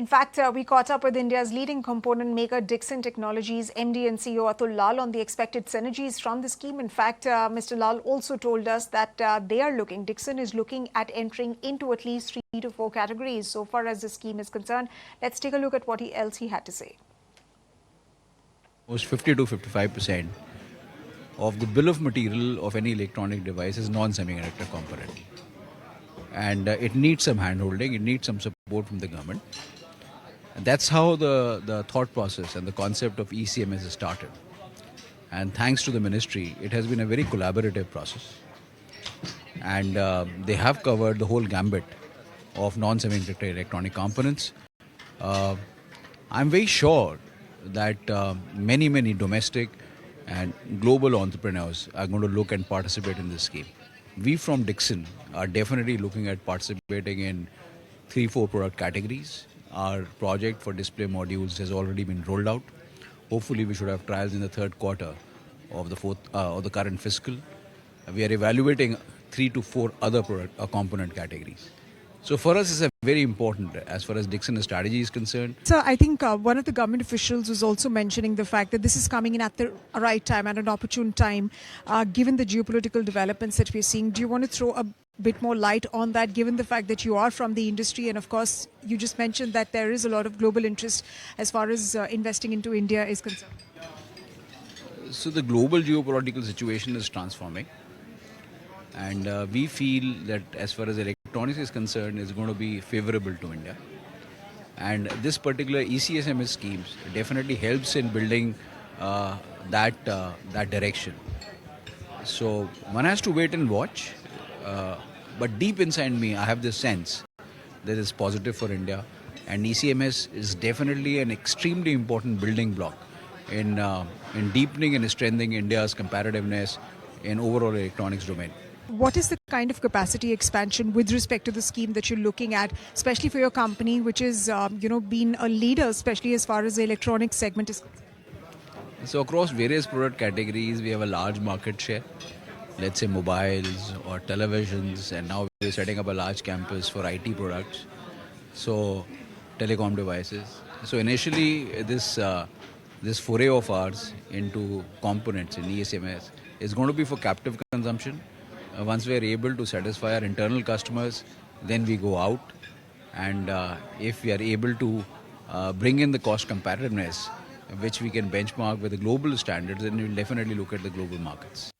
In fact, we caught up with India's leading component maker Dixon Technologies MD and CEO Atul Lal on the expected synergies from the scheme. In fact, Mr. Lal also told us that Dixon is looking at entering into at least 3 to 4 categories so far as the scheme is concerned. Let's take a look at what else he had to say. Most 50 to 55% of the bill of material of any electronic device is non-semiconductor component. And it needs some handholding, it needs some support from the government. And that's how the thought process and the concept of ECMS has started. And thanks to the ministry, it has been a very collaborative process. And they have covered the whole gambit of non-semiconductor electronic components. I'm very sure that many domestic and global entrepreneurs are going to look and participate in this scheme. We from Dixon are definitely looking at participating in 3-4 product categories. Our project for display modules has already been rolled out. Hopefully we should have trials in the third quarter of the current fiscal. We are evaluating 3 to 4 other product component categories. So for us, it's very important as far as Dixon's strategy is concerned. Sir, I think one of the government officials was also mentioning the fact that this is coming in at the right time, at an opportune time, given the geopolitical developments that we're seeing. Do you want to throw a bit more light on that, given the fact that you are from the industry, and of course, you just mentioned that there is a lot of global interest as far as investing into India is concerned? So the global geopolitical situation is transforming. And we feel that as far as electronics is concerned, it's going to be favorable to India. And this particular ECSMS schemes definitely helps in building that direction. So one has to wait and watch. But deep inside me, I have this sense that it's positive for India. And ECMS is definitely an extremely important building block in deepening and strengthening India's competitiveness in overall electronics domain. What is the kind of capacity expansion with respect to the scheme that you're looking at, especially for your company, which is, been a leader, especially as far as the electronics segment is concerned? So across various product categories, we have a large market share. Let's say mobiles or televisions, and now we're setting up a large campus for IT products. So telecom devices. So initially, this foray of ours into components in ECMS is going to be for captive consumption. Once we are able to satisfy our internal customers, then we go out. And if we are able to bring in the cost competitiveness, which we can benchmark with the global standards, then we'll definitely look at the global markets.